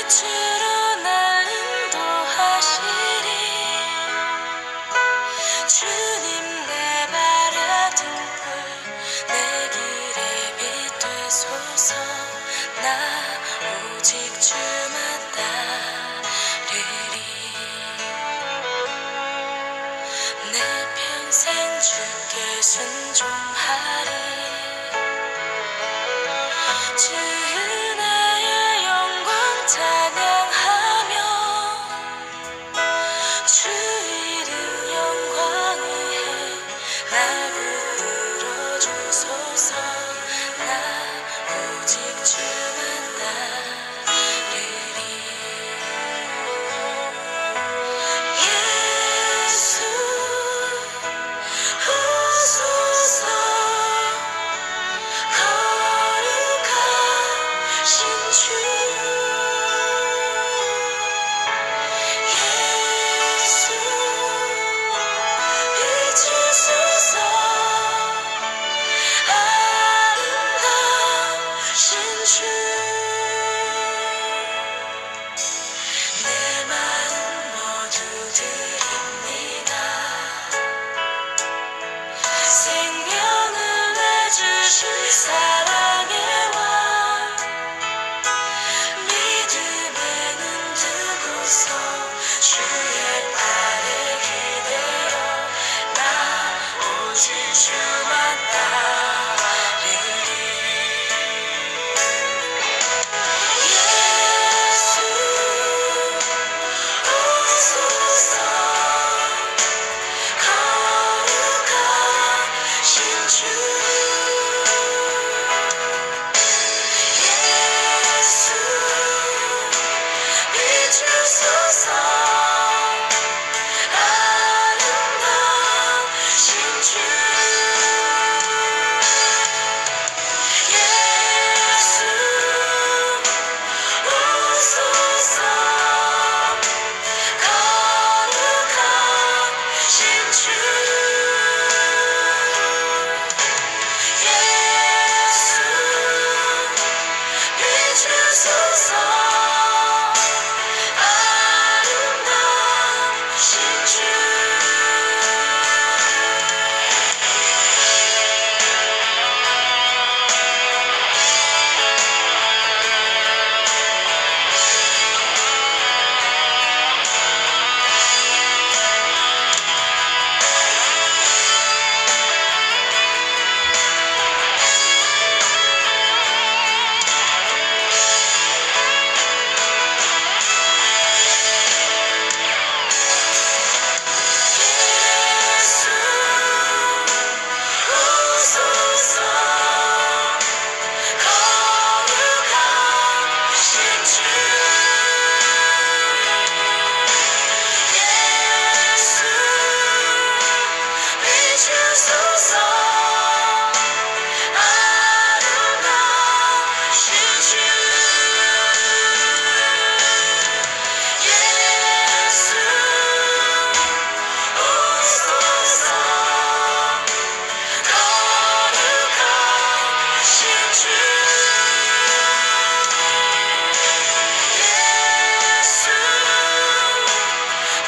빛으로 날 인도하시리. 주님 내 발의 등불 내 길의 빛 되소서. 나 오직 주만 따르리. 내 평생 주께 순종하리. 주 은혜의 영광 찬양하며 주 이름 영광을 날 부풀어 주소서. 나 오직 주만 따르리. 예수 오소서. 거룩하신 주 예수 비추소서. 아름다우신 주 내 마음 모두 드립니다. 생명을 내주신 사랑의 왕 믿음의 눈 뜨고서 주의 발에 기대어 나 오직 주만 따르리. 예수 오소서. 거룩하신 주 예수 비추소서. 아름다우신 주 예수 오소서. 거룩하신 주 예수 비추소서. 아름다우신 주 예수 오소서. 거룩하신 주 예수 비추소서. 아름다우신 주 예수 오소서. 거룩하신 주 예수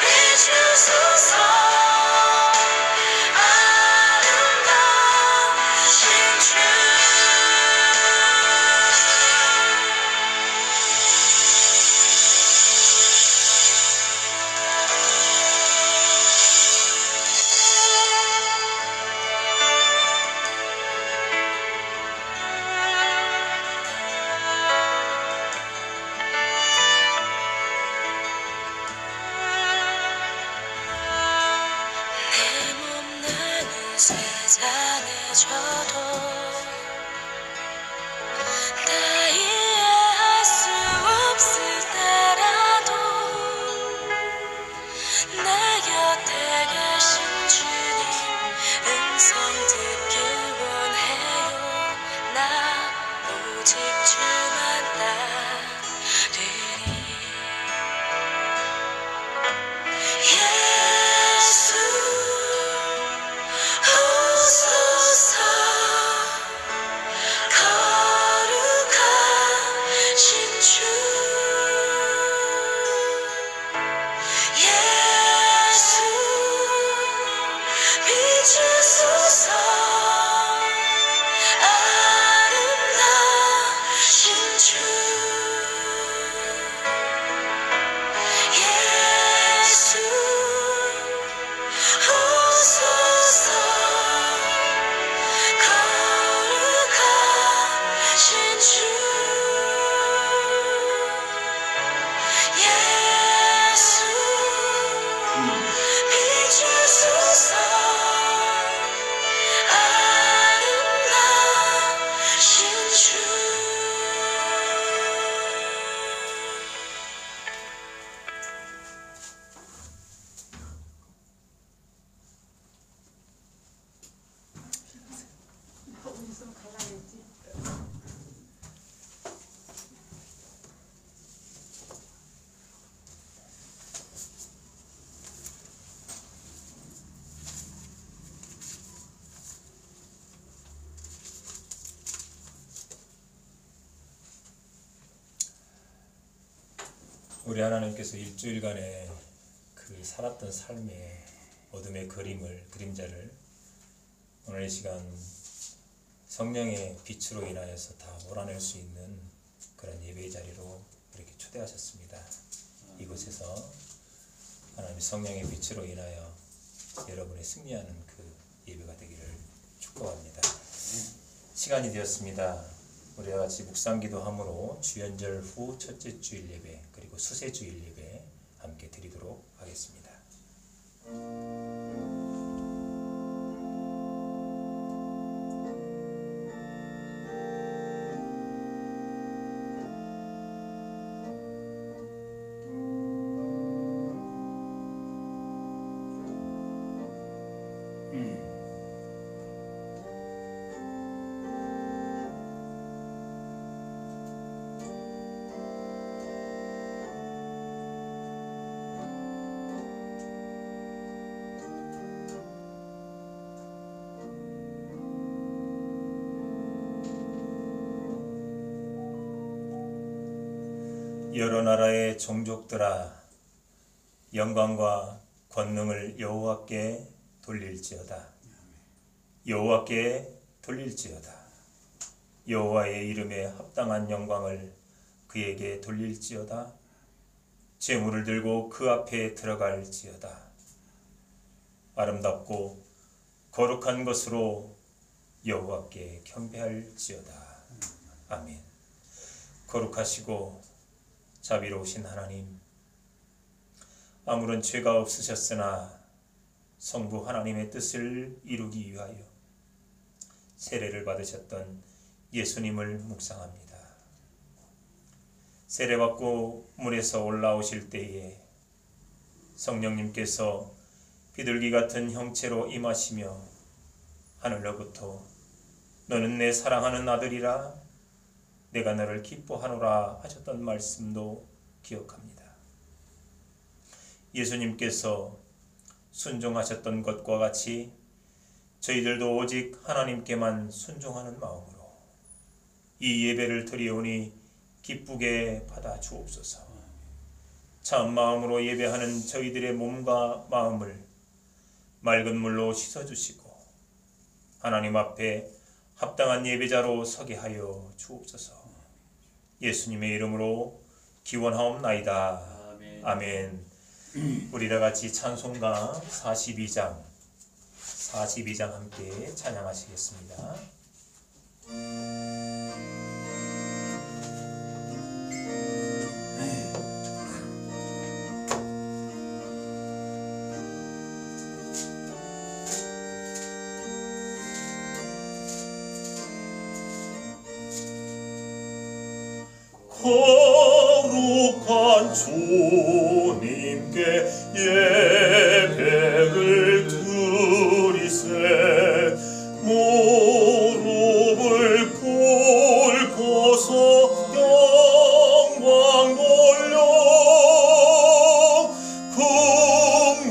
비추소서. 아름다우신 주 내 몸 나는 세상해져도 다 이해할 수 없을 때라도 내 곁에 계신 주님 음성 듣길 원해요. 나 오직 주만 따르리. 예수 오소서. 거룩하신 주 우리 하나님께서 일주일간의 그 살았던 삶의 어둠의 그림자를 오늘 이 시간 성령의 빛으로 인하여서 다 몰아낼 수 있는 그런 예배의 자리로 이렇게 초대하셨습니다. 이곳에서 하나님의 성령의 빛으로 인하여 여러분의 승리하는 그 예배가 되기를 축복합니다. 시간이 되었습니다. 우리와 같이 묵상기도함으로 주연절 후 첫째 주일 예배 그리고 수세 주일 예배 함께 드리도록 하겠습니다. 여러 나라의 종족들아 영광과 권능을 여호와께 돌릴지어다. 여호와께 돌릴지어다. 여호와의 이름에 합당한 영광을 그에게 돌릴지어다. 제물을 들고 그 앞에 들어갈지어다. 아름답고 거룩한 것으로 여호와께 경배할지어다. 아멘. 거룩하시고 자비로우신 하나님, 아무런 죄가 없으셨으나 성부 하나님의 뜻을 이루기 위하여 세례를 받으셨던 예수님을 묵상합니다. 세례받고 물에서 올라오실 때에 성령님께서 비둘기 같은 형체로 임하시며 하늘로부터 너는 내 사랑하는 아들이라 내가 너를 기뻐하노라 하셨던 말씀도 기억합니다. 예수님께서 순종하셨던 것과 같이 저희들도 오직 하나님께만 순종하는 마음으로 이 예배를 드리오니 기쁘게 받아 주옵소서. 참 마음으로 예배하는 저희들의 몸과 마음을 맑은 물로 씻어주시고 하나님 앞에 합당한 예배자로 서게 하여 주옵소서. 예수님의 이름으로 기원하옵나이다. 아멘. 아멘. 우리 다 같이 찬송가 42장 함께 찬양하시겠습니다. 거룩한 주님께 예배를 드리세. 무릎을 꿇고서 영광 돌려 금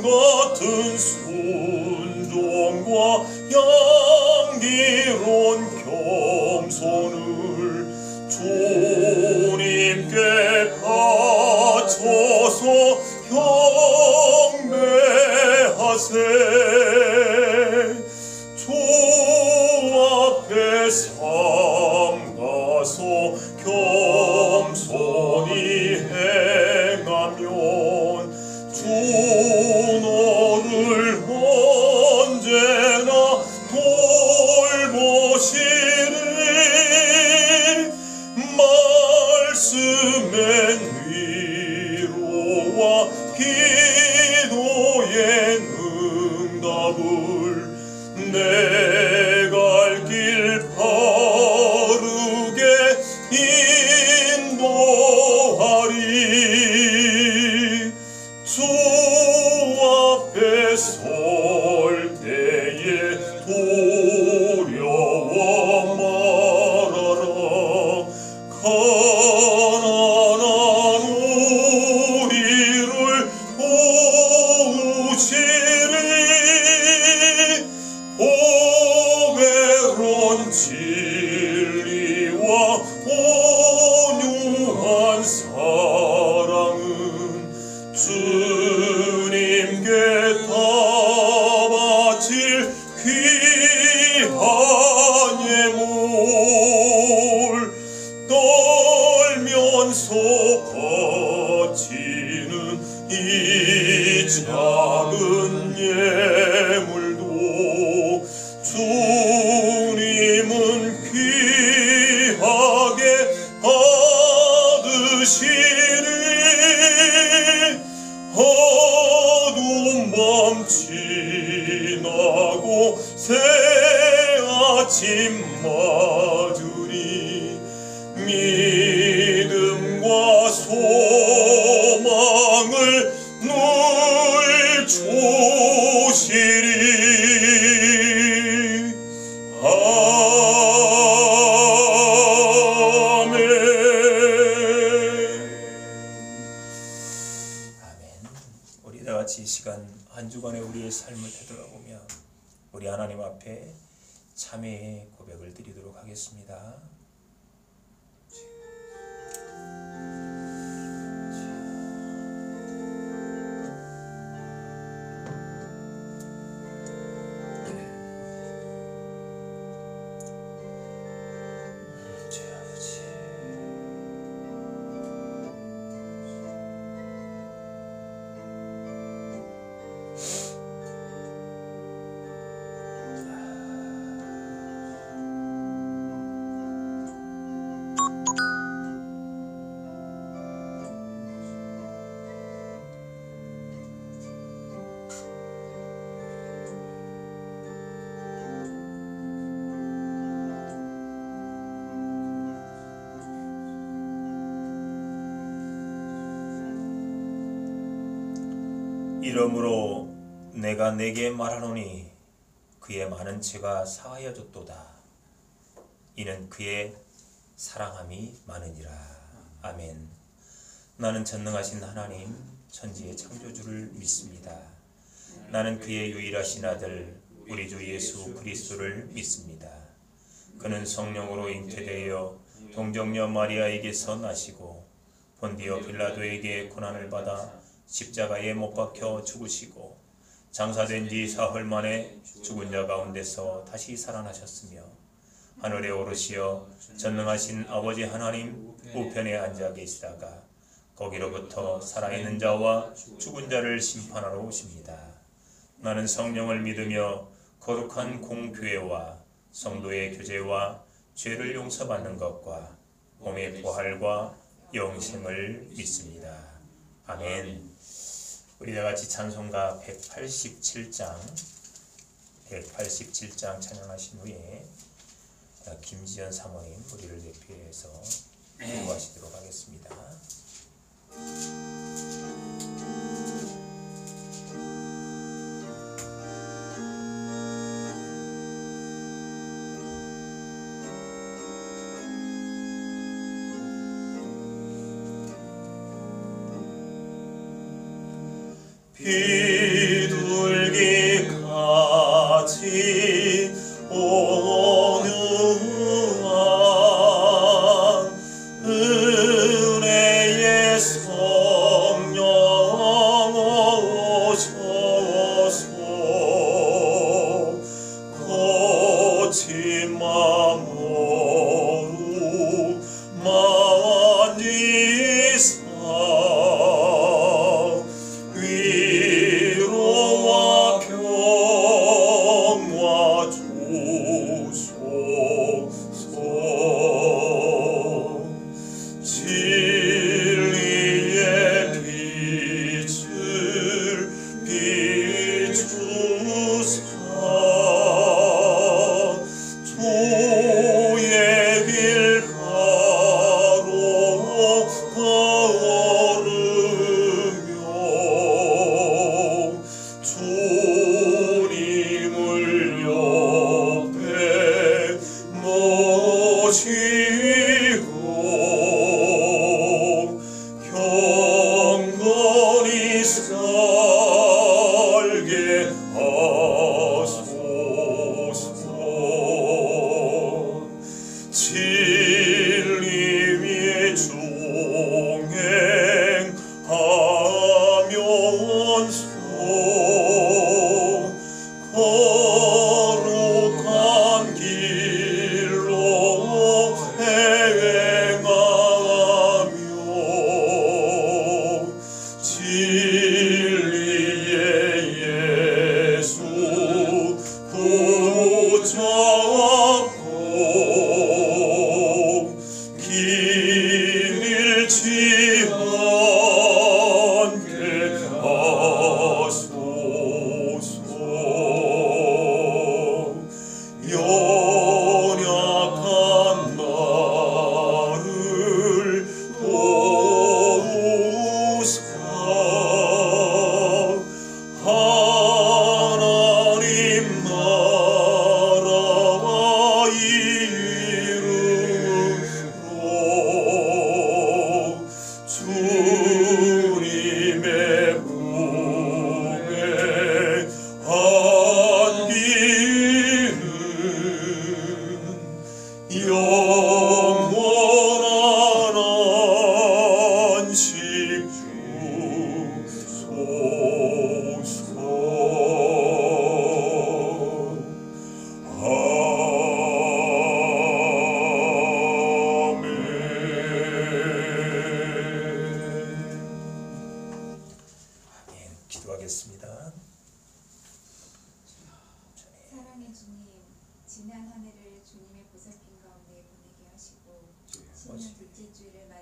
같은 순종과 양기로운 겸손을 주님께 바쳐서 경배하세. 주 앞에 삼가서 겸손히 행하면 주 너를 언제나 돌보시리. 말씀엔 위로와 기도의 응답을 내 갈 길 바르게 인도하리. 주 앞에 설 때에 두려워 말아라. 가난한 우리를 도우시리. 보배로운 진리와 온유한 사랑은 땅속 바치는 이 작은 예물도 주님은 귀하게 받으시리. 어두운 밤 지나고 새 아침 맞으리. 믿음과 소망을 늘 주시리. 아멘. 우리 다 같이 이 시간 한 주간의 우리의 삶을 되돌아보며 우리 하나님 앞에 참회의 고백을 드리도록 하겠습니다. 이러므로 내가 네게 말하노니 그의 많은 죄가 사하여졌도다. 이는 그의 사랑함이 많으니라. 아멘. 나는 전능하신 하나님 천지의 창조주를 믿습니다. 나는 그의 유일하신 아들 우리 주 예수 그리스도를 믿습니다. 그는 성령으로 잉태되어 동정녀 마리아에게서 나시고 본디오 빌라도에게 고난을 받아 십자가에 못 박혀 죽으시고 장사된 지 사흘 만에 죽은 자 가운데서 다시 살아나셨으며 하늘에 오르시어 전능하신 아버지 하나님 우편에 앉아 계시다가 거기로부터 살아있는 자와 죽은 자를 심판하러 오십니다. 나는 성령을 믿으며 거룩한 공교회와 성도의 교제와 죄를 용서받는 것과 몸의 부활과 영생을 믿습니다. 아멘. 우리 다 같이 찬송가 187장 찬양하신 후에 김지연 사모님 우리를 대표해서 기도하시도록 하겠습니다. 비둘기같이 오는 은혜의 성령 오셔서 거친 마음으로 만지사 위로와 평화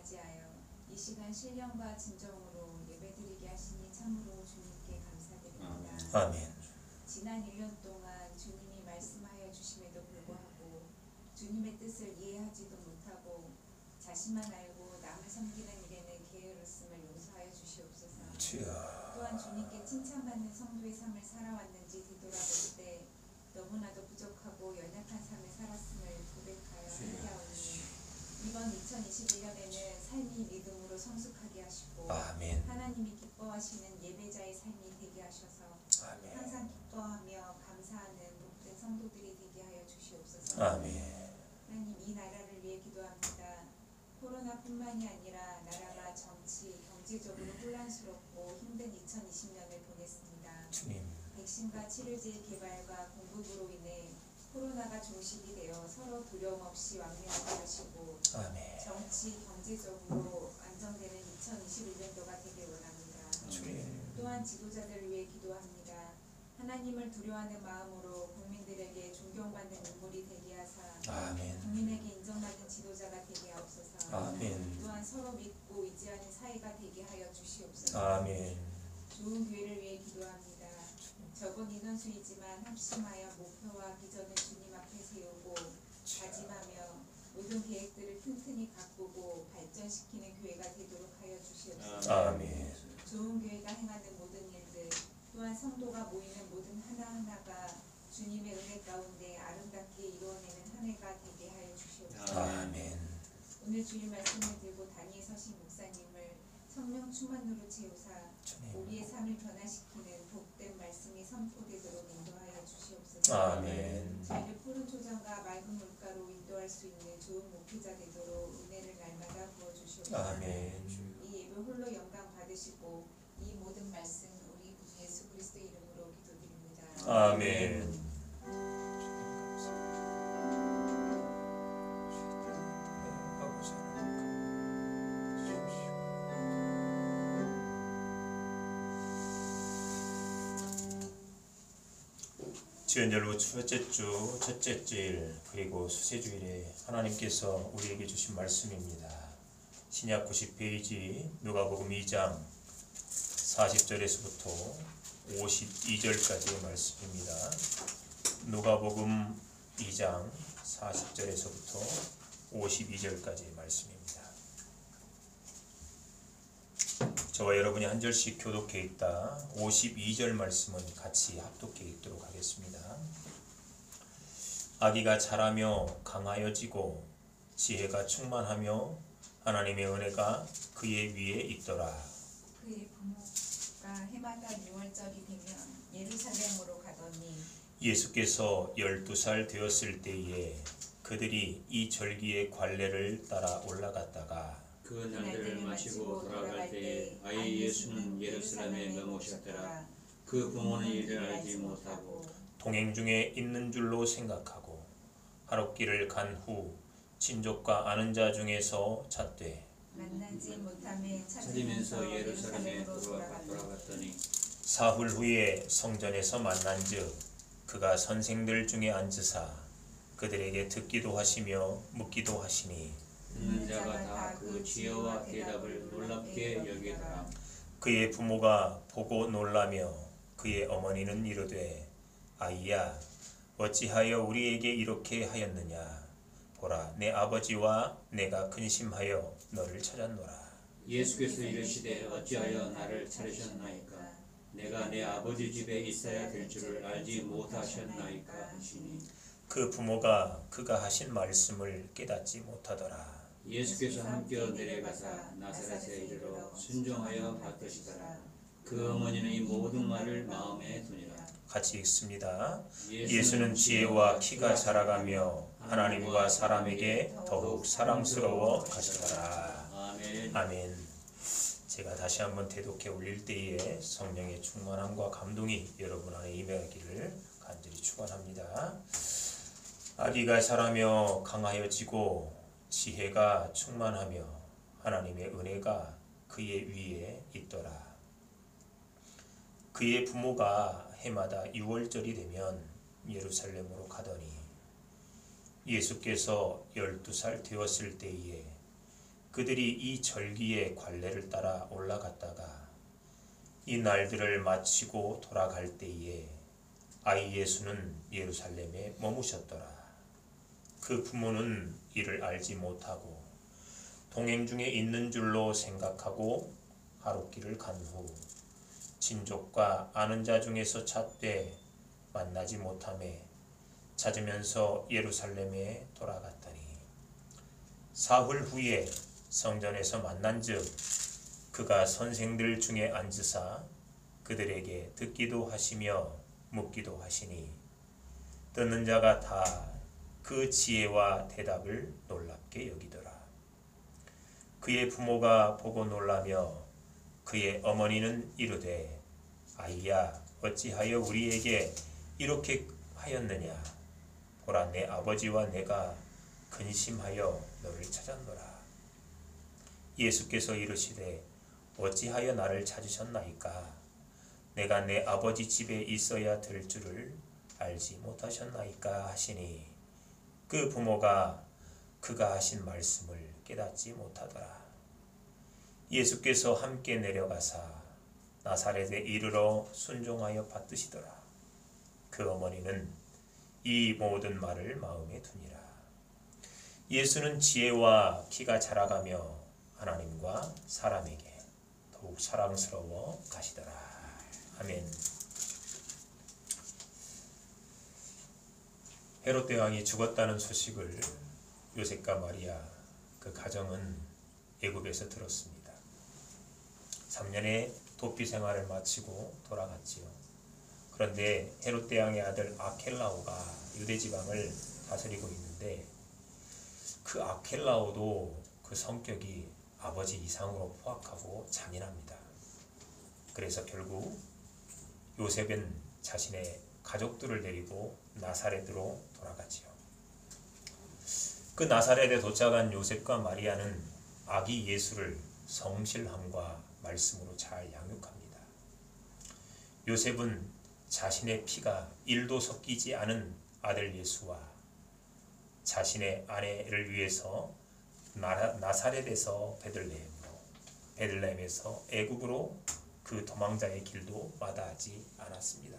맞이하여 이 시간 신령과 진정으로 예배드리게 하시니 참으로 주님께 감사드립니다. 아멘. 지난 1년 동안 주님이 말씀하여 주심에도 불구하고 주님의 뜻을 이해하지도 못하고 자신만 알고 남을 섬기는 일에는 게으르음을 용서하여 주시옵소서. 주여. 또한 주님께 칭찬받는 성도의 삶을 살아왔는지 뒤돌아볼 때 너무나도 부족하고 연약한 삶을 살았음을 고백하여 함께하오니 이번 2021년에는 삶이 믿음으로 성숙하게 하시고 아멘. 하나님이 기뻐하시는 예배자의 삶이 되게 하셔서 아멘. 항상 기뻐하며 감사하는 복된 성도들이 되게 하여 주시옵소서. 아멘. 하나님, 이 나라를 위해 기도합니다. 코로나뿐만이 아니라 나라가 정치, 경제적으로 혼란스럽고 힘든 2020년을 보냈습니다. 주님. 백신과 치료제의 개발과 공급으로 인해 코로나가 종식이 되어 서로 두려움 없이 왕래하게 하시고 아멘. 정치, 경제적으로 안정되는 2021년도가 되길 원합니다. 주님. 또한 지도자들을 위해 기도합니다. 하나님을 두려워하는 마음으로 국민들에게 존경받는 인물이 되게 하사 아멘. 국민에게 인정받는 지도자가 되게 하옵소서. 아멘. 또한 서로 믿고 의지하는 사이가 되게 하여 주시옵소서. 아멘. 좋은 교회를 위해 기도합니다. 적은 인원수이지만 합심하여 목표와 비전을 주님 앞에 세우고 다짐하며 모든 계획들을 튼튼히 가꾸고 발전시키는 교회가 되도록 하여 주시옵소서. 아멘. 좋은 교회가 행하는 모든 일들 또한 성도가 모이는 모든 하나하나가 주님의 은혜 가운데 아름답게 이루어내는 한 해가 되게 하여 주시옵소서. 아멘. 오늘 주일 말씀을 들고 단위에 서신 목사님을 성령 충만으로 채우사 주님. 우리의 삶을 변화시키는 복된 말씀이 선포되도록 인도하여 주시옵소서. 아멘. 저희를 푸른 초장과 맑은 물가로 인도할 수 있는 좋은 목회자 되도록 은혜를 날마다 부어주시옵소서. 아멘. 이 예배 홀로 영광 받으시고 이 모든 말씀 우리 구 예수 그리스도 이름으로 기도드립니다. 아멘. 주연절로 첫째 주, 첫째 주일, 그리고 수세주일에 하나님께서 우리에게 주신 말씀입니다. 신약 90페이지 누가복음 2장 40절에서부터 52절까지의 말씀입니다. 누가복음 2장 40절에서부터 52절까지의 말씀입니다. 저와 여러분이 한 절씩 교독해 있다 52절 말씀은 같이 합독해 읽도록 하겠습니다. 아기가 자라며 강하여지고 지혜가 충만하며 하나님의 은혜가 그의 위에 있더라. 그의 부모가 해마다 6월절이 되면 예루살렘으로 가더니 예수께서 12살 되었을 때에 그들이 이 절기의 관례를 따라 올라갔다가 그 날들을 마치고 돌아갈 때에 아이 예수는 예루살렘에 넘어오셨더라. 그 부모는 이를 알지 못하고 동행 중에 있는 줄로 생각하고 하룻길을 간 후 친족과 아는 자 중에서 찾되 만나지 못함에 찾으면서 예루살렘으로 돌아갔더니 사흘 후에 성전에서 만난즉 그가 선생들 중에 앉으사 그들에게 듣기도 하시며 묻기도 하시니 듣는 자가 다 그 지혜와 대답을 놀랍게 여기더라. 그의 부모가 보고 놀라며 그의 어머니는 이르되 아이야 어찌하여 우리에게 이렇게 하였느냐 보라 내 아버지와 내가 근심하여 너를 찾았노라. 예수께서 이르시되 어찌하여 나를 찾으셨나이까? 내가 내 아버지 집에 있어야 될 줄을 알지 못하셨나이까 하시니 그 부모가 그가 하신 말씀을 깨닫지 못하더라. 예수께서 함께 내려가사 나사렛에 이르러 순종하여 받으시더라. 그 어머니는 이 모든 말을 마음에 두니라. 같이 읽습니다. 예수는 지혜와 키가 자라가며 하나님과 사람에게 더욱 사랑스러워 가시더라. 아멘. 아멘. 제가 다시 한번 대독해 올릴 때에 성령의 충만함과 감동이 여러분 안에 임하기를 간절히 축원합니다. 아기가 자라며 강하여지고 지혜가 충만하며 하나님의 은혜가 그의 위에 있더라. 그의 부모가 해마다 6월절이 되면 예루살렘으로 가더니 예수께서 12살 되었을 때에 그들이 이 절기의 관례를 따라 올라갔다가 이 날들을 마치고 돌아갈 때에 아이 예수는 예루살렘에 머무셨더라. 그 부모는 이를 알지 못하고 동행 중에 있는 줄로 생각하고 하룻길을 간 후 친족과 아는 자 중에서 찾되 만나지 못하매 찾으면서 예루살렘에 돌아갔더니 사흘 후에 성전에서 만난즉 그가 선생들 중에 앉으사 그들에게 듣기도 하시며 묻기도 하시니 듣는 자가 다 그 지혜와 대답을 놀랍게 여기더라. 그의 부모가 보고 놀라며 그의 어머니는 이르되 아이야 어찌하여 우리에게 이렇게 하였느냐. 보라 내 아버지와 내가 근심하여 너를 찾았노라. 예수께서 이르시되 어찌하여 나를 찾으셨나이까. 내가 내 아버지 집에 있어야 될 줄을 알지 못하셨나이까 하시니 그 부모가 그가 하신 말씀을 깨닫지 못하더라. 예수께서 함께 내려가사 나사렛에 이르러 순종하여 받드시더라. 그 어머니는 이 모든 말을 마음에 두니라. 예수는 지혜와 키가 자라가며 하나님과 사람에게 더욱 사랑스러워 가시더라. 아멘. 헤롯 왕이 죽었다는 소식을 요셉과 마리아 그 가정은 애굽에서 들었습니다. 3년의 도피 생활을 마치고 돌아갔지요. 그런데 헤롯 대왕의 아들 아켈라오가 유대 지방을 다스리고 있는데 그 아켈라오도 그 성격이 아버지 이상으로 포악하고 잔인합니다. 그래서 결국 요셉은 자신의 가족들을 데리고 나사렛으로 돌아가지요. 그 나사렛에 도착한 요셉과 마리아는 아기 예수를 성실함과 말씀으로 잘 양육합니다. 요셉은 자신의 피가 1도 섞이지 않은 아들 예수와 자신의 아내를 위해서 나사렛에서 베들레헴에서 애굽으로 그 도망자의 길도 마다하지 않았습니다.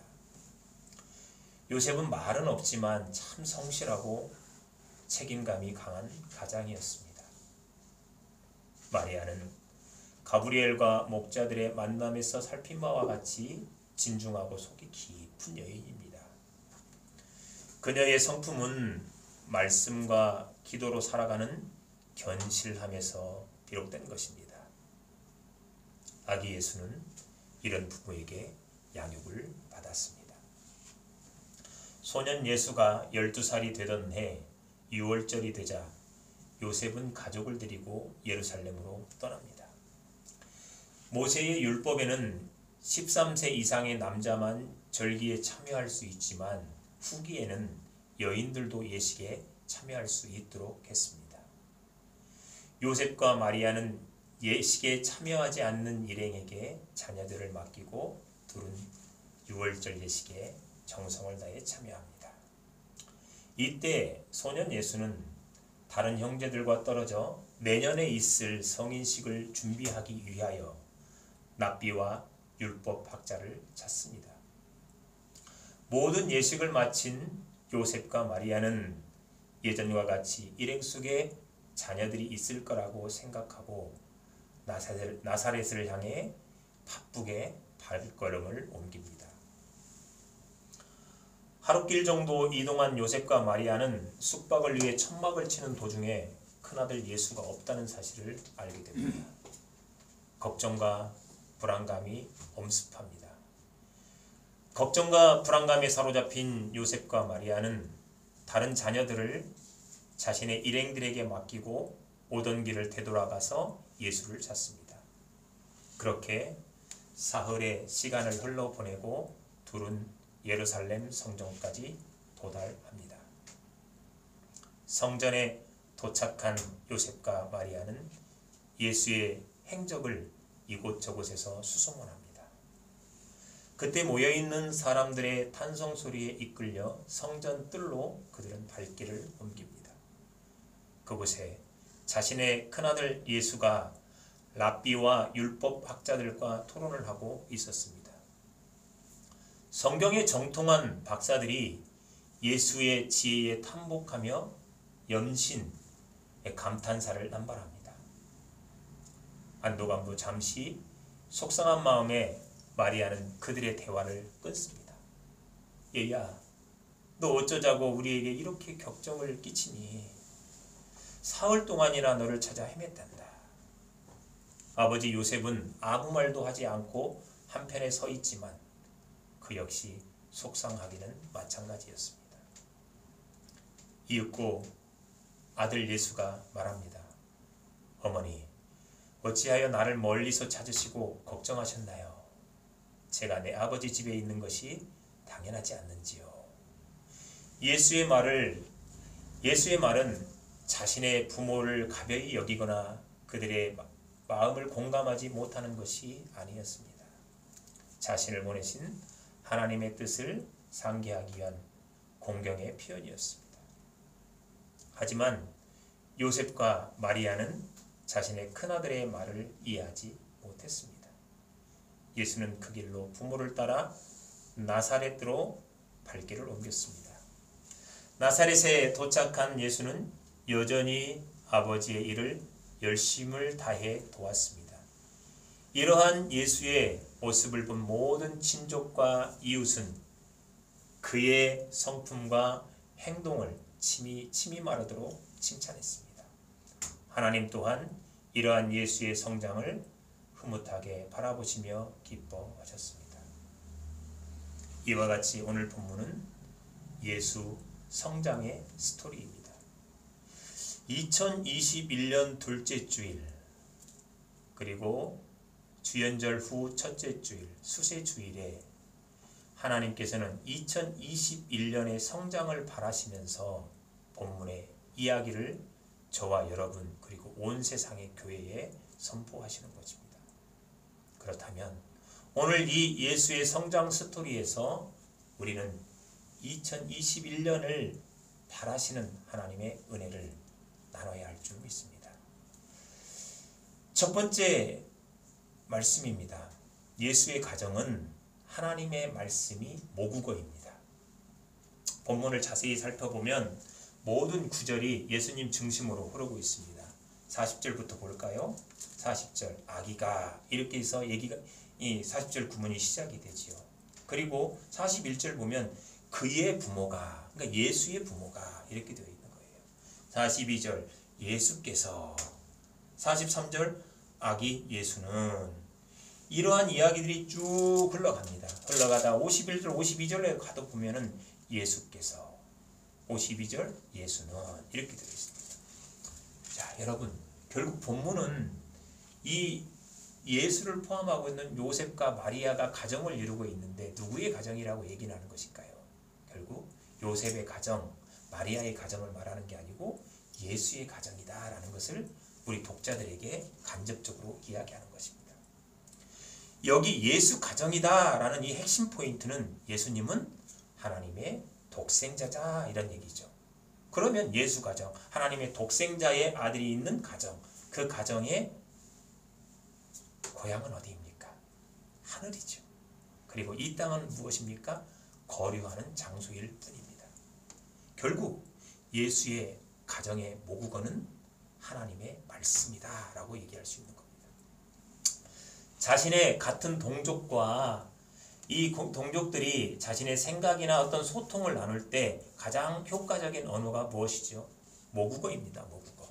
요셉은 말은 없지만 참 성실하고 책임감이 강한 가장이었습니다. 마리아는 가브리엘과 목자들의 만남에서 살핀 바와 같이 진중하고 속이 깊은 여인입니다. 그녀의 성품은 말씀과 기도로 살아가는 견실함에서 비롯된 것입니다. 아기 예수는 이런 부모에게 양육을 받았습니다. 소년 예수가 12살이 되던 해 6월절이 되자 요셉은 가족을 데리고 예루살렘으로 떠납니다. 모세의 율법에는 13세 이상의 남자만 절기에 참여할 수 있지만 후기에는 여인들도 예식에 참여할 수 있도록 했습니다. 요셉과 마리아는 예식에 참여하지 않는 일행에게 자녀들을 맡기고 둘은 6월절 예식에 정성을 다해 참여합니다. 이때 소년 예수는 다른 형제들과 떨어져 내년에 있을 성인식을 준비하기 위하여 납비와 율법학자를 찾습니다. 모든 예식을 마친 요셉과 마리아는 예전과 같이 일행 속에 자녀들이 있을 거라고 생각하고 나사렛을 향해 바쁘게 발걸음을 옮깁니다. 하룻길 정도 이동한 요셉과 마리아는 숙박을 위해 천막을 치는 도중에 큰아들 예수가 없다는 사실을 알게 됩니다. 걱정과 불안감이 엄습합니다. 걱정과 불안감에 사로잡힌 요셉과 마리아는 다른 자녀들을 자신의 일행들에게 맡기고 오던 길을 되돌아가서 예수를 찾습니다. 그렇게 사흘의 시간을 흘러보내고 둘은 예루살렘 성전까지 도달합니다. 성전에 도착한 요셉과 마리아는 예수의 행적을 이곳저곳에서 수소문합니다. 그때 모여있는 사람들의 탄성소리에 이끌려 성전 뜰로 그들은 발길을 옮깁니다. 그곳에 자신의 큰아들 예수가 랍비와 율법 학자들과 토론을 하고 있었습니다. 성경에 정통한 박사들이 예수의 지혜에 탐복하며 염신의 감탄사를 남발합니다. 안도감도 잠시 속상한 마음에 마리아는 그들의 대화를 끊습니다. 얘야, 너 어쩌자고 우리에게 이렇게 격정을 끼치니? 사흘 동안이나 너를 찾아 헤맸단다. 아버지 요셉은 아무 말도 하지 않고 한편에 서 있지만 그 역시 속상하기는 마찬가지였습니다. 이윽고 아들 예수가 말합니다. 어머니, 어찌하여 나를 멀리서 찾으시고 걱정하셨나요? 제가 내 아버지 집에 있는 것이 당연하지 않는지요. 예수의 말은 자신의 부모를 가벼이 여기거나 그들의 마음을 공감하지 못하는 것이 아니었습니다. 자신을 보내신 하나님의 뜻을 상기하기 위한 공경의 표현이었습니다. 하지만 요셉과 마리아는 자신의 큰아들의 말을 이해하지 못했습니다. 예수는 그 길로 부모를 따라 나사렛으로 발길을 옮겼습니다. 나사렛에 도착한 예수는 여전히 아버지의 일을 열심을 다해 도왔습니다. 이러한 예수의 모습을 본 모든 친족과 이웃은 그의 성품과 행동을 침이 마르도록 칭찬했습니다. 하나님 또한 이러한 예수의 성장을 흐뭇하게 바라보시며 기뻐하셨습니다. 이와 같이 오늘 본문은 예수 성장의 스토리입니다. 2021년 둘째 주일, 그리고 주연절 후 첫째 주일, 수세 주일에 하나님께서는 2021년의 성장을 바라시면서 본문의 이야기를 저와 여러분 그리고 온 세상의 교회에 선포하시는 것입니다. 그렇다면 오늘 이 예수의 성장 스토리에서 우리는 2021년을 바라시는 하나님의 은혜를 나눠야 할 줄 믿습니다. 첫 번째 말씀입니다. 예수의 가정은 하나님의 말씀이 모국어입니다. 본문을 자세히 살펴보면 모든 구절이 예수님 중심으로 흐르고 있습니다. 40절부터 볼까요? 40절 아기가 이렇게 해서 이 40절 구문이 시작이 되지요. 그리고 41절 보면 그의 부모가, 그러니까 예수의 부모가 이렇게 되어 있는 거예요. 42절 예수께서, 43절 아기 예수는, 이러한 이야기들이 쭉 흘러갑니다. 흘러가다 51절 52절에 가도 보면은 예수께서, 52절 예수는 이렇게 되어 있습니다. 자, 여러분, 결국 본문은 이 예수를 포함하고 있는 요셉과 마리아가 가정을 이루고 있는데 누구의 가정이라고 얘기를 하는 것일까요? 결국 요셉의 가정, 마리아의 가정을 말하는 게 아니고 예수의 가정이다라는 것을 우리 독자들에게 간접적으로 이야기하는 것입니다. 여기 예수 가정이다라는 이 핵심 포인트는 예수님은 하나님의 독생자자 이런 얘기죠. 그러면 예수 가정, 하나님의 독생자의 아들이 있는 가정, 그 가정의 고향은 어디입니까? 하늘이죠. 그리고 이 땅은 무엇입니까? 거류하는 장소일 뿐입니다. 결국 예수의 가정의 모국어는 하나님의 말씀이다 라고 얘기할 수 있는 겁니다. 자신의 같은 동족과 이 동족들이 자신의 생각이나 어떤 소통을 나눌 때 가장 효과적인 언어가 무엇이죠? 모국어입니다. 모국어.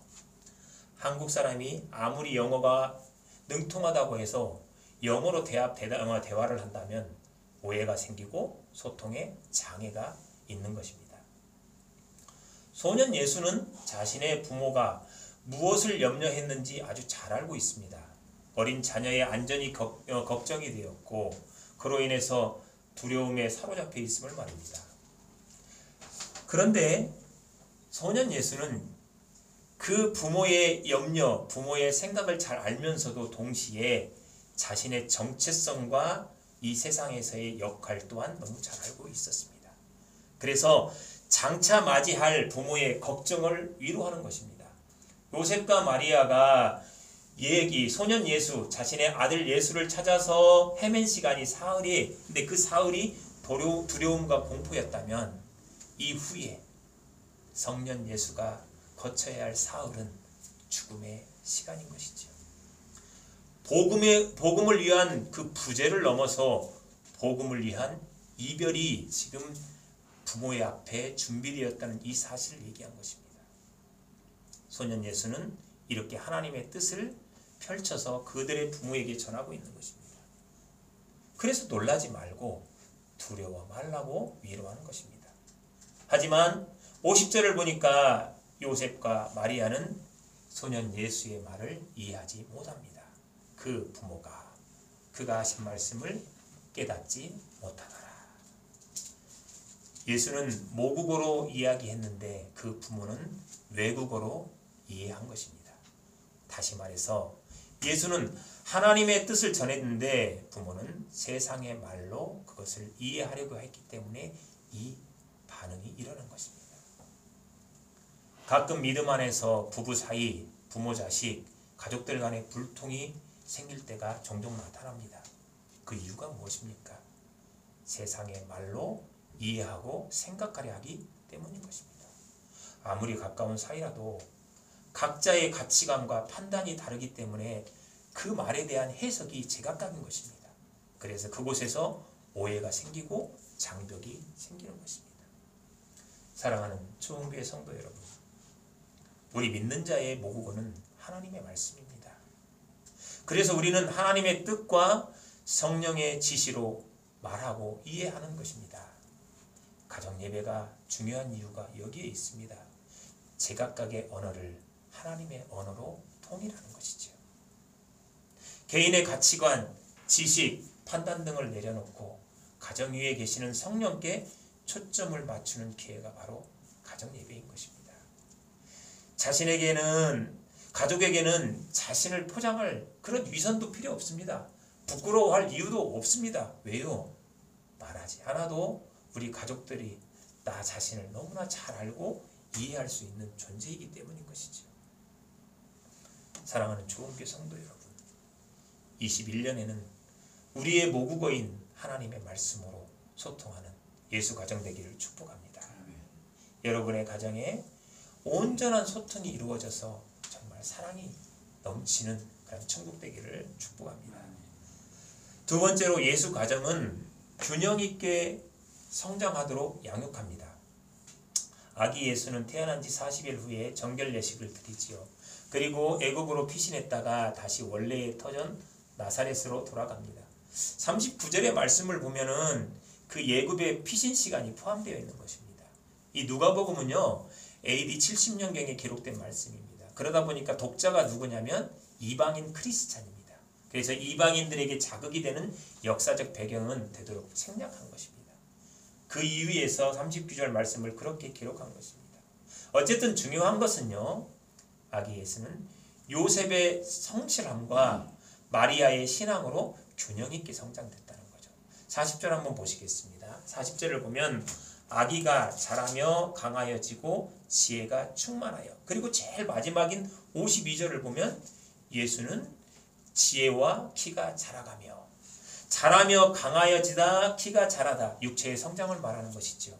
한국 사람이 아무리 영어가 능통하다고 해서 영어로 대화를 한다면 오해가 생기고 소통에 장애가 있는 것입니다. 소년 예수는 자신의 부모가 무엇을 염려했는지 아주 잘 알고 있습니다. 어린 자녀의 안전이 걱정이 되었고 그로 인해서 두려움에 사로잡혀 있음을 말입니다. 그런데 소년 예수는 그 부모의 염려, 부모의 생각을 잘 알면서도 동시에 자신의 정체성과 이 세상에서의 역할 또한 너무 잘 알고 있었습니다. 그래서 장차 맞이할 부모의 걱정을 위로하는 것입니다. 요셉과 마리아가 소년 예수, 자신의 아들 예수를 찾아서 헤맨 시간이 사흘이, 근데 그 사흘이 두려움과 공포였다면 이후에 성년 예수가 거쳐야 할 사흘은 죽음의 시간인 것이죠. 복음을 위한 그 부재를 넘어서 복음을 위한 이별이 지금 부모의 앞에 준비되었다는 이 사실을 얘기한 것입니다. 소년 예수는 이렇게 하나님의 뜻을 펼쳐서 그들의 부모에게 전하고 있는 것입니다. 그래서 놀라지 말고 두려워 말라고 위로하는 것입니다. 하지만 50절을 보니까 요셉과 마리아는 소년 예수의 말을 이해하지 못합니다. 그 부모가 그가 하신 말씀을 깨닫지 못하더라. 예수는 모국어로 이야기했는데 그 부모는 외국어로 이해한 것입니다. 다시 말해서 예수는 하나님의 뜻을 전했는데 부모는 세상의 말로 그것을 이해하려고 했기 때문에 이 반응이 일어난 것입니다. 가끔 믿음 안에서 부부 사이, 부모 자식, 가족들 간의 불통이 생길 때가 종종 나타납니다. 그 이유가 무엇입니까? 세상의 말로 이해하고 생각하려 하기 때문인 것입니다. 아무리 가까운 사이라도 각자의 가치관과 판단이 다르기 때문에 그 말에 대한 해석이 제각각인 것입니다. 그래서 그곳에서 오해가 생기고 장벽이 생기는 것입니다. 사랑하는 초흥교회 성도 여러분, 우리 믿는 자의 모국어는 하나님의 말씀입니다. 그래서 우리는 하나님의 뜻과 성령의 지시로 말하고 이해하는 것입니다. 가정예배가 중요한 이유가 여기에 있습니다. 제각각의 언어를 하나님의 언어로 통일하는 것이죠. 개인의 가치관, 지식, 판단 등을 내려놓고 가정 위에 계시는 성령께 초점을 맞추는 기회가 바로 가정예배인 것입니다. 가족에게는 자신을 포장할 그런 위선도 필요 없습니다. 부끄러워할 이유도 없습니다. 왜요? 말하지 않아도 우리 가족들이 나 자신을 너무나 잘 알고 이해할 수 있는 존재이기 때문인 것이죠. 사랑하는 초흥교회 성도 여러분, 21년에는 우리의 모국어인 하나님의 말씀으로 소통하는 예수 가정 되기를 축복합니다. 여러분의 가정에 온전한 소통이 이루어져서 정말 사랑이 넘치는 그런 천국 되기를 축복합니다. 두 번째로 예수 가정은 균형 있게 성장하도록 양육합니다. 아기 예수는 태어난 지 40일 후에 정결 예식을 드리지요. 그리고 애굽으로 피신했다가 다시 원래의 터전 나사렛으로 돌아갑니다. 39절의 말씀을 보면은 그 애굽의 피신 시간이 포함되어 있는 것입니다. 이 누가복음은요, AD 70년경에 기록된 말씀입니다. 그러다 보니까 독자가 누구냐면 이방인 크리스찬입니다. 그래서 이방인들에게 자극이 되는 역사적 배경은 되도록 생략한 것입니다. 그 이유에서 39절 말씀을 그렇게 기록한 것입니다. 어쨌든 중요한 것은요, 아기 예수는 요셉의 성실함과 마리아의 신앙으로 균형 있게 성장됐다는 거죠. 40절 한번 보시겠습니다. 40절을 보면 아기가 자라며 강하여지고 지혜가 충만하여, 그리고 제일 마지막인 52절을 보면 예수는 지혜와 키가 자라며 강하여지다 키가 자라다, 육체의 성장을 말하는 것이죠.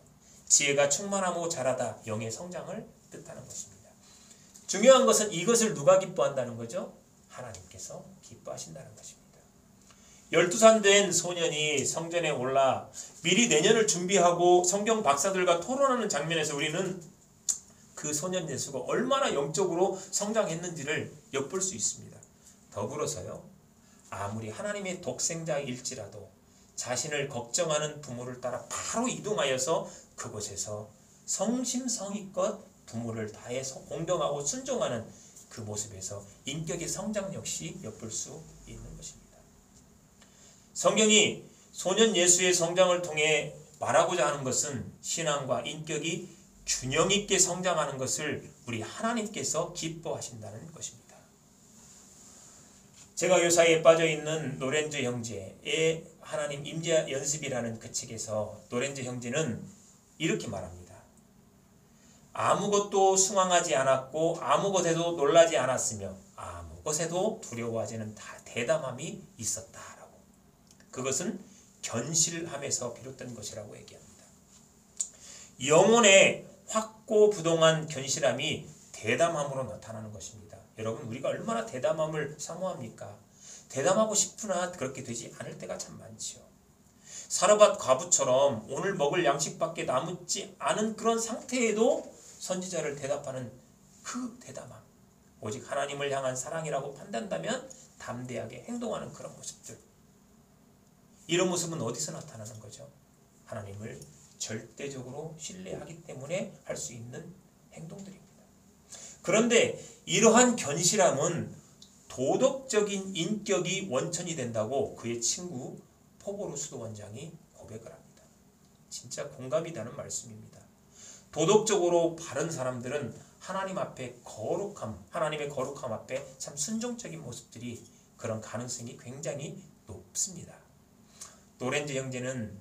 지혜가 충만하고 자라다, 영의 성장을 뜻하는 것입니다. 중요한 것은 이것을 누가 기뻐한다는 거죠? 하나님께서 기뻐하신다는 것입니다. 12살 된 소년이 성전에 올라 미리 내년을 준비하고 성경 박사들과 토론하는 장면에서 우리는 그 소년 예수가 얼마나 영적으로 성장했는지를 엿볼 수 있습니다. 더불어서요, 아무리 하나님의 독생자일지라도 자신을 걱정하는 부모를 따라 바로 이동하여서 그곳에서 성심성의껏 부모를 다해서 공경하고 순종하는 그 모습에서 인격의 성장 역시 엿볼 수 있는 것입니다. 성경이 소년 예수의 성장을 통해 말하고자 하는 것은 신앙과 인격이 균형 있게 성장하는 것을 우리 하나님께서 기뻐하신다는 것입니다. 제가 요사이에 빠져있는 노렌즈 형제의 하나님 임재 연습이라는 그 책에서 노렌즈 형제는 이렇게 말합니다. 아무것도 숭앙하지 않았고 아무것에도 놀라지 않았으며 아무것에도 두려워하지는 대담함이 있었다라고. 그것은 견실함에서 비롯된 것이라고 얘기합니다. 영혼의 확고부동한 견실함이 대담함으로 나타나는 것입니다. 여러분, 우리가 얼마나 대담함을 사모합니까? 대담하고 싶으나 그렇게 되지 않을 때가 참 많지요. 사르밧 과부처럼 오늘 먹을 양식밖에 남지 않은 그런 상태에도 선지자를 대답하는 그 대담함, 오직 하나님을 향한 사랑이라고 판단한다면 담대하게 행동하는 그런 모습들. 이런 모습은 어디서 나타나는 거죠? 하나님을 절대적으로 신뢰하기 때문에 할 수 있는 행동들입니다. 그런데 이러한 견실함은 도덕적인 인격이 원천이 된다고 그의 친구 포보로 수도원장이 고백을 합니다. 진짜 공감이 되는 말씀입니다. 도덕적으로 바른 사람들은 하나님 앞에 하나님의 거룩함 앞에 참 순종적인 모습들이 그런 가능성이 굉장히 높습니다. 노렌즈 형제는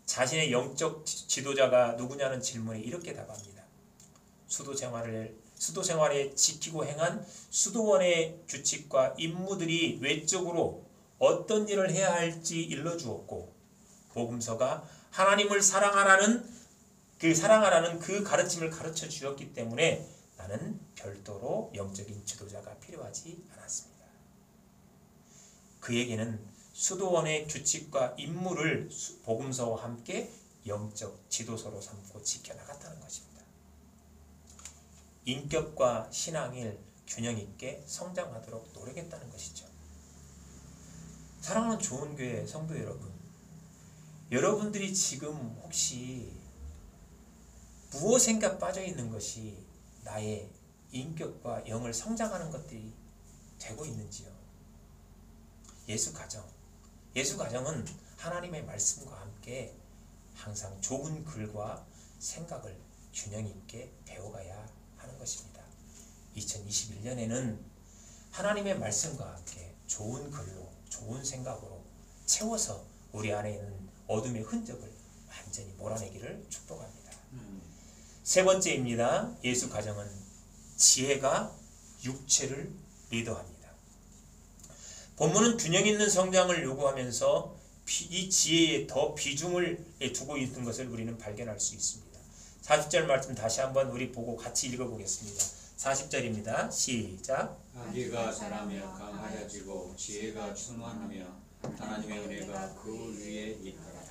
자신의 영적 지도자가 누구냐는 질문에 이렇게 답합니다. 수도 생활에 지키고 행한 수도원의 규칙과 임무들이 외적으로 어떤 일을 해야 할지 일러주었고, 복음서가 하나님을 사랑하라는 그 가르침을 가르쳐 주었기 때문에 나는 별도로 영적인 지도자가 필요하지 않았습니다. 그에게는 수도원의 규칙과 임무를 복음서와 함께 영적 지도서로 삼고 지켜나갔다는 것입니다. 인격과 신앙을 균형 있게 성장하도록 노력했다는 것이죠. 사랑하는 좋은교회 성도 여러분, 여러분들이 지금 혹시 무엇인가 빠져있는 것이 나의 인격과 영을 성장하는 것들이 되고 있는지요? 예수가정은 하나님의 말씀과 함께 항상 좋은 글과 생각을 균형 있게 배워가야 하는 것입니다. 2021년에는 하나님의 말씀과 함께 좋은 글로, 좋은 생각으로 채워서 우리 안에 있는 어둠의 흔적을 완전히 몰아내기를 축복합니다. 세 번째입니다. 예수가정은 지혜가 육체를 리더합니다. 본문은 균형 있는 성장을 요구하면서 이 지혜에 더 비중을 두고 있는 것을 우리는 발견할 수 있습니다. 40절 말씀 다시 한번 우리 보고 같이 읽어보겠습니다. 40절입니다. 시작. 아기가 자라며 강하여지고 지혜가 충만하며 하나님의 은혜가 그 위에 있더라.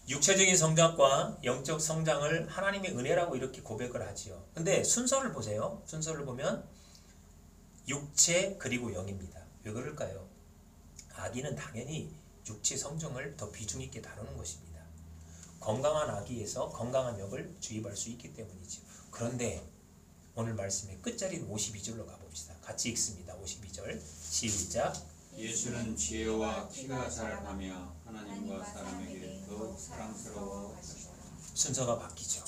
육체적인 성장과 영적 성장을 하나님의 은혜라고 이렇게 고백을 하지요. 근데 순서를 보세요. 순서를 보면 육체 그리고 영입니다. 왜 그럴까요? 아기는 당연히 육체 성장을 더 비중 있게 다루는 것입니다. 건강한 아기에서 건강한 영을 주입할 수 있기 때문이죠. 그런데 오늘 말씀의 끝자리는 52절로 가봅시다. 같이 읽습니다. 52절 시작. 예수는 지혜와 키가 자라나며 하나님과 사람에게 더욱 사랑스러워 하시더라. 순서가 바뀌죠.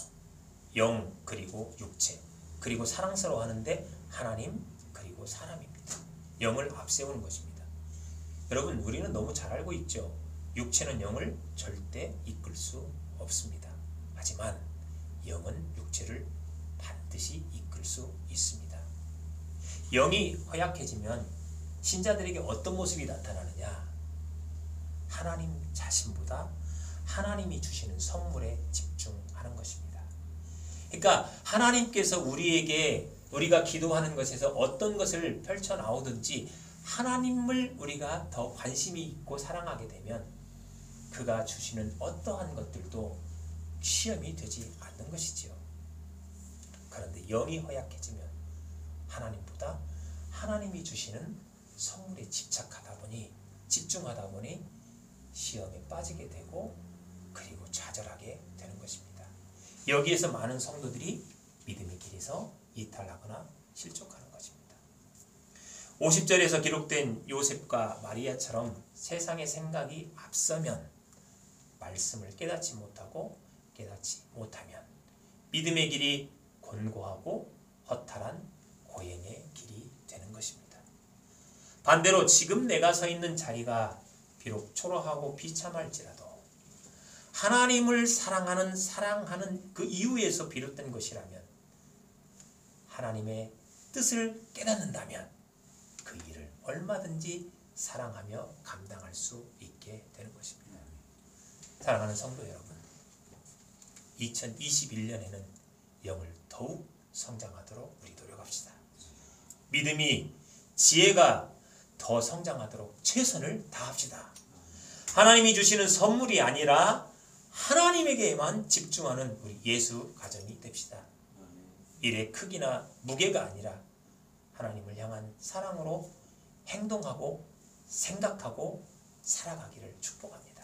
영 그리고 육체 그리고 사랑스러워 하는데 하나님 그리고 사람입니다. 영을 앞세우는 것입니다. 여러분, 우리는 너무 잘 알고 있죠. 육체는 영을 절대 이끌 수 없습니다. 하지만 영은 육체를 반드시 이끌 수 있습니다. 영이 허약해지면 신자들에게 어떤 모습이 나타나느냐? 하나님 자신보다 하나님이 주시는 선물에 집중하는 것입니다. 그러니까 하나님께서 우리가 기도하는 것에서 어떤 것을 펼쳐나오든지 하나님을 우리가 더 관심이 있고 사랑하게 되면 그가 주시는 어떠한 것들도 시험이 되지 않는 것이지요. 그런데 영이 허약해지면 하나님보다 하나님이 주시는 선물에 집중하다 보니 시험에 빠지게 되고 그리고 좌절하게 되는 것입니다. 여기에서 많은 성도들이 믿음의 길에서 이탈하거나 실족하는 것입니다. 50절에서 기록된 요셉과 마리아처럼 세상의 생각이 앞서면 말씀을 깨닫지 못하면 믿음의 길이 곤고하고 허탈한 고행의 길이 되는 것입니다. 반대로 지금 내가 서 있는 자리가 비록 초라하고 비참할지라도 하나님을 사랑하는 그 이유에서 비롯된 것이라면 하나님의 뜻을 깨닫는다면 그 일을 얼마든지 사랑하며 감당할 수 있게 되는 것입니다. 사랑하는 성도 여러분, 2021년에는 영을 더욱 성장하도록 우리 노력합시다. 믿음이, 지혜가 더 성장하도록 최선을 다합시다. 하나님이 주시는 선물이 아니라 하나님에게만 집중하는 우리 예수 가정이 됩시다. 일의 크기나 무게가 아니라 하나님을 향한 사랑으로 행동하고 생각하고 살아가기를 축복합니다.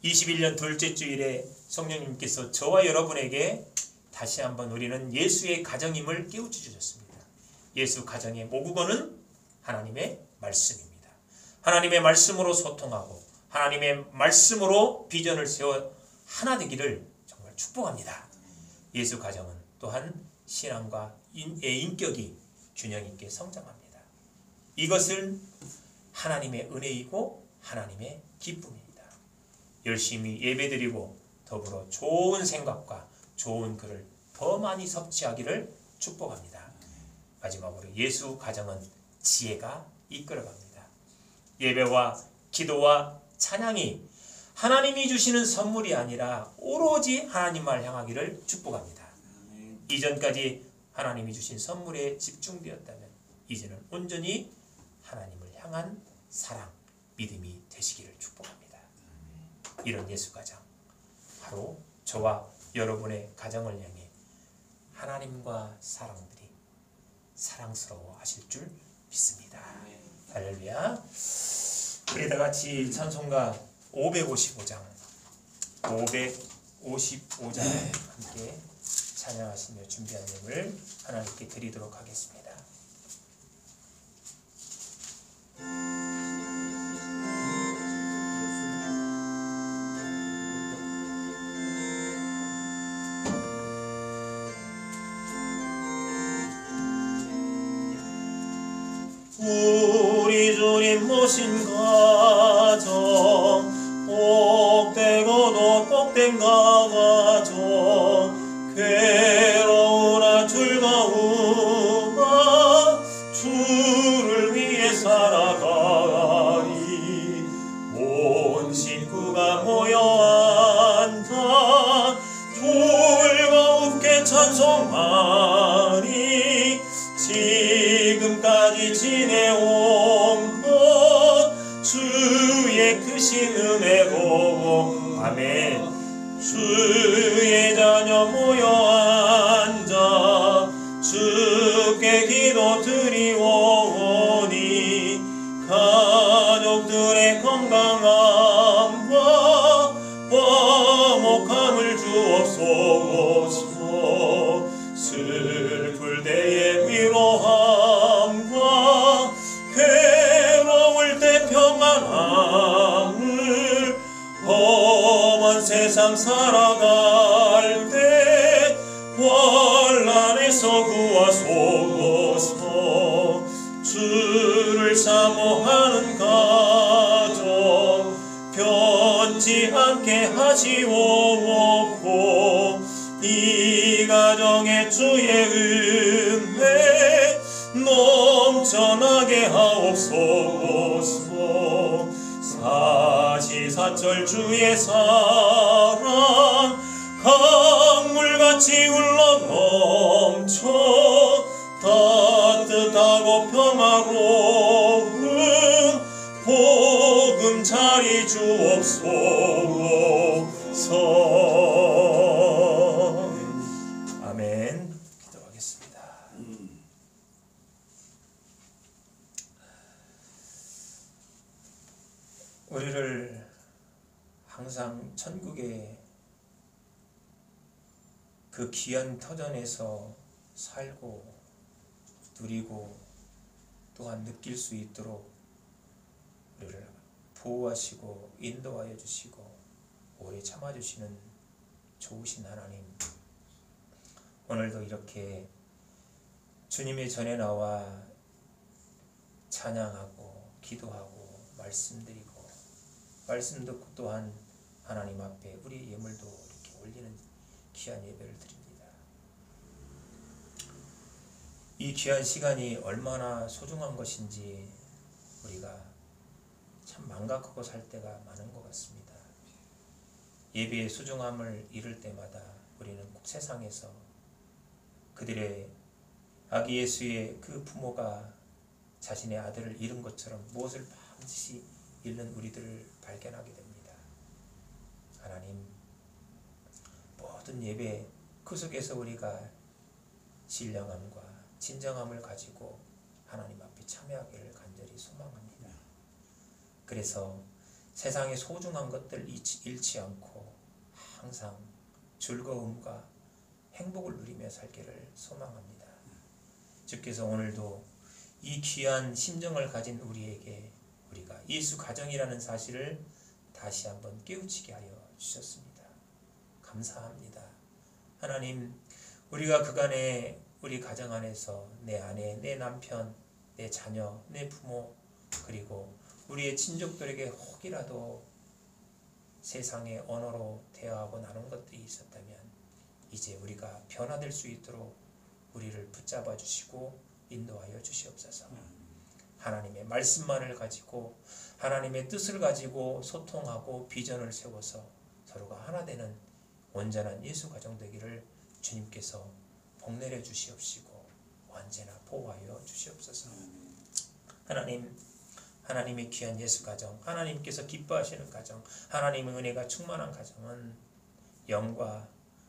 21년 둘째 주일에 성령님께서 저와 여러분에게 다시 한번 우리는 예수의 가정임을 깨우쳐 주셨습니다. 예수 가정의 모국어는 하나님의 말씀입니다. 하나님의 말씀으로 소통하고 하나님의 말씀으로 비전을 세워 하나 되기를 정말 축복합니다. 예수 가정은 또한 신앙과 인격이 균형 있게 성장합니다. 이것은 하나님의 은혜이고 하나님의 기쁨입니다. 열심히 예배드리고 더불어 좋은 생각과 좋은 글을 더 많이 섭취하기를 축복합니다. 마지막으로 예수 가정은 지혜가 이끌어갑니다. 예배와 기도와 찬양이 하나님이 주시는 선물이 아니라 오로지 하나님만 향하기를 축복합니다. 이전까지 하나님이 주신 선물에 집중되었다면 이제는 온전히 하나님을 향한 사랑, 믿음이 되시기를 축복합니다. 이런 예수 가정, 바로 저와 여러분의 가정을 향해 하나님과 사람들이 사랑스러워 하실 줄 믿습니다. 할렐루야. 우리 다 같이 찬송가 555장 함께 찬양하시며 준비한 예물 하나님께 드리도록 하겠습니다. 우리 주님 모신 가정, 복되고도 복된 가정, 괴로우나 즐거우나 주를 위해 살아가리. 온 식구가 모여 앉아 즐겁게 찬송하리. 지금까지 지내온 것 주의 크신 은혜 보고 아멘. 주의 자녀 모여 앉아 주께 기도 드리오니 가족들의 건강함과 화목함을 주옵소서. 슬플 때의 위로함과 괴로울 때 평안함을 험한 세상 살아갈 때 환난에서 구하소서. 주를 사모하는 가정 변치 않게 하시옵고 이 가정에 주의 은혜 넘쳐나게 하옵소서. 사시사철 주의 사랑 강물같이 흘러 넘쳐 따뜻하고 평화로운 보금자리 주옵소서. 아멘. 기도하겠습니다. 우리를 항상 천국의 그 귀한 터전에서 살고 누리고 또한 느낄 수 있도록 우리를 보호하시고 인도하여 주시고 오래 참아주시는 좋으신 하나님, 오늘도 이렇게 주님의 전에 나와 찬양하고 기도하고 말씀드리고 말씀 듣고 또한 하나님 앞에 우리 예물도 이렇게 올리는 귀한 예배를 드립니다. 이 귀한 시간이 얼마나 소중한 것인지 우리가 참 망각하고 살 때가 많은 것 같습니다. 예배의 소중함을 잃을 때마다 우리는 꼭 세상에서 그들의 아기 예수의 그 부모가 자신의 아들을 잃은 것처럼 무엇을 반드시 잃는 우리들을 발견하게 됩니다. 하나님, 모든 예배 그 속에서 우리가 신령함과 진정함을 가지고 하나님 앞에 참여하기를 간절히 소망합니다. 그래서 세상의 소중한 것들 잃지 않고 항상 즐거움과 행복을 누리며 살기를 소망합니다. 주께서 오늘도 이 귀한 심정을 가진 우리에게 우리가 예수 가정이라는 사실을 다시 한번 깨우치게 하여 주셨습니다. 감사합니다. 하나님, 우리가 그간에 우리 가정 안에서 내 아내, 내 남편, 내 자녀, 내 부모, 그리고 우리의 친족들에게 혹이라도 세상의 언어로 대화하고 나눈 것들이 있었다면 이제 우리가 변화될 수 있도록 우리를 붙잡아 주시고 인도하여 주시옵소서. 하나님의 말씀만을 가지고 하나님의 뜻을 가지고 소통하고 비전을 세워서 서로가 하나 되는 온전한 예수 가정 되기를 주님께서 복내려 주시옵시고 언제나 보호하여 주시옵소서. 하나님, 하나님의 귀한 예수 가정, 하나님께서 기뻐하시는 가정, 하나님의 은혜가 충만한 가정은 영과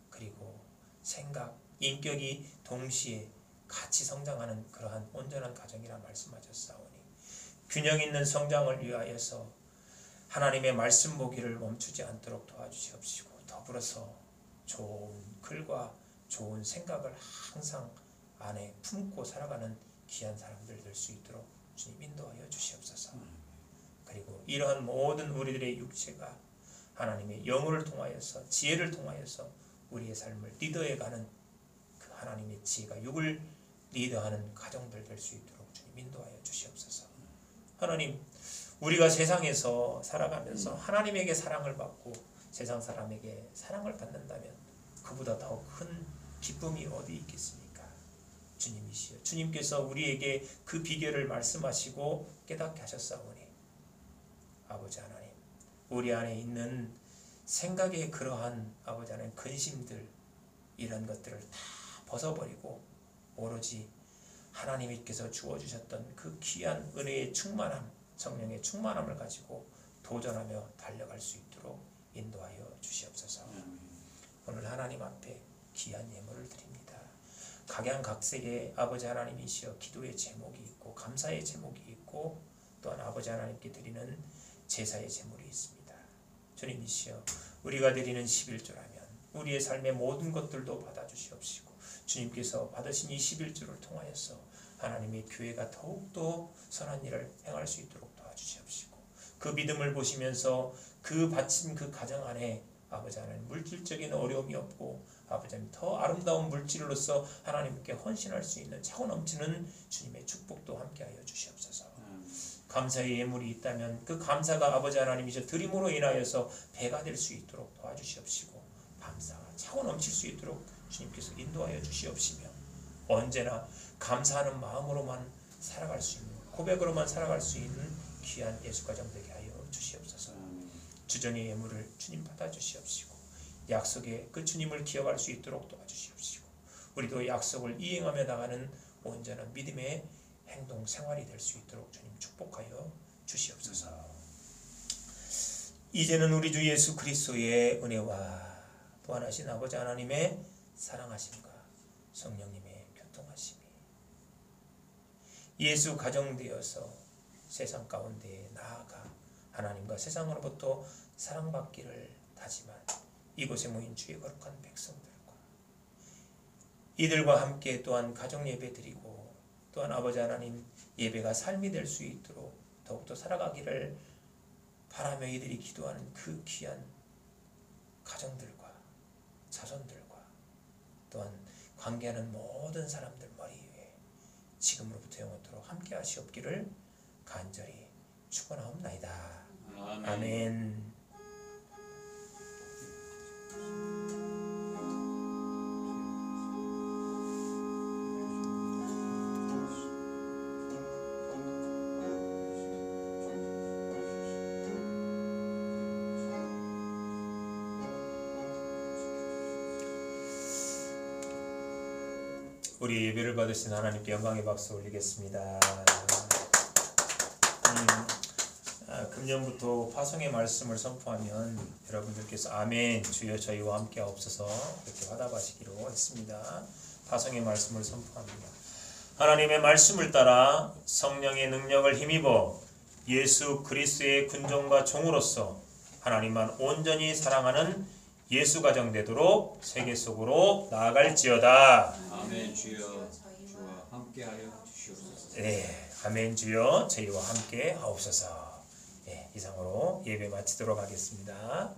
그리고 생각, 인격이 동시에 같이 성장하는 그러한 온전한 가정이라 말씀하셨사오니 균형 있는 성장을 위하여서 하나님의 말씀 보기를 멈추지 않도록 도와주시옵시고 더불어서 좋은 글과 좋은 생각을 항상 안에 품고 살아가는 귀한 사람들 될 수 있도록 주님 인도하여 주시옵소서. 그리고 이러한 모든 우리들의 육체가 하나님의 영을 통하여서 지혜를 통하여서 우리의 삶을 리더해가는 그 하나님의 지혜가 육을 리더하는 가정들 될 수 있도록 주님 인도하여 주시옵소서. 하나님, 우리가 세상에서 살아가면서 하나님에게 사랑을 받고 세상 사람에게 사랑을 받는다면 그보다 더 큰 기쁨이 어디 있겠습니까? 주님이시여, 주님께서 우리에게 그 비결을 말씀하시고 깨닫게 하셨사오니 아버지 하나님, 우리 안에 있는 생각의 그러한 아버지 하나님 근심들 이런 것들을 다 벗어버리고 오로지 하나님께서 주어주셨던 그 귀한 은혜의 충만함, 성령의 충만함을 가지고 도전하며 달려갈 수 있도록 인도하여 주시옵소서. 오늘 하나님 앞에 귀한 예물을 드립니다. 각양각색의 아버지 하나님이시여 기도의 제목이 있고 감사의 제목이 있고 또한 아버지 하나님께 드리는 제사의 제물이 있습니다. 주님이시여, 우리가 드리는 11조라면 우리의 삶의 모든 것들도 받아주시옵시고 주님께서 받으신 이 11조를 통하여서 하나님의 교회가 더욱더 선한 일을 행할 수 있도록 도와주시옵시고 그 믿음을 보시면서 그 바친 그 가정 안에 아버지 하나님 물질적인 어려움이 없고 아버지 하나님 더 아름다운 물질로서 하나님께 헌신할 수 있는 차고 넘치는 주님의 축복도 함께하여 주시옵소서. 감사의 예물이 있다면 그 감사가 아버지 하나님이셔 드림으로 인하여서 배가 될 수 있도록 도와주시옵시고 감사가 차고 넘칠 수 있도록 주님께서 인도하여 주시옵시며 언제나 감사하는 마음으로만 살아갈 수 있는 고백으로만 살아갈 수 있는 귀한 예수가정 되게 하여 주시옵소서. 주정의 예물을 주님 받아주시옵시고 약속의 그 주님을 기억할 수 있도록 도와주시옵시고 우리도 약속을 이행하며 나가는 온전한 믿음의 행동 생활이 될 수 있도록 주님 축복하여 주시옵소서. 이제는 우리 주 예수 그리스도의 은혜와 보안하신 아버지 하나님의 사랑하심과 성령님의 교통하심이 예수 가정되어서 세상 가운데 나아가 하나님과 세상으로부터 사랑받기를 다짐한 이곳에 모인 주의 거룩한 백성들과 이들과 함께 또한 가정 예배 드리고 또한 아버지 하나님 예배가 삶이 될 수 있도록 더욱더 살아가기를 바라며 이들이 기도하는 그 귀한 가정들과 자손들과 또한 관계하는 모든 사람들 머리 위에 지금으로부터 영원토록 함께 하시옵기를 간절히 축원하옵나이다. 아멘. 우리 예배를 받으신 하나님께 영광의 박수 올리겠습니다. 금년부터 파송의 말씀을 선포하면 여러분들께서 아멘 주여 저희와 함께 하옵소서 이렇게 화답하시기로 했습니다. 파송의 말씀을 선포합니다. 하나님의 말씀을 따라 성령의 능력을 힘입어 예수 그리스도의 군종과 종으로서 하나님만 온전히 사랑하는 예수 가정 되도록 세계 속으로 나아갈지어다. 아멘. 주여 주와 함께하여 주시옵소서. 네, 아멘 주여 저희와 함께 하옵소서. 네, 이상으로 예배 마치도록 하겠습니다.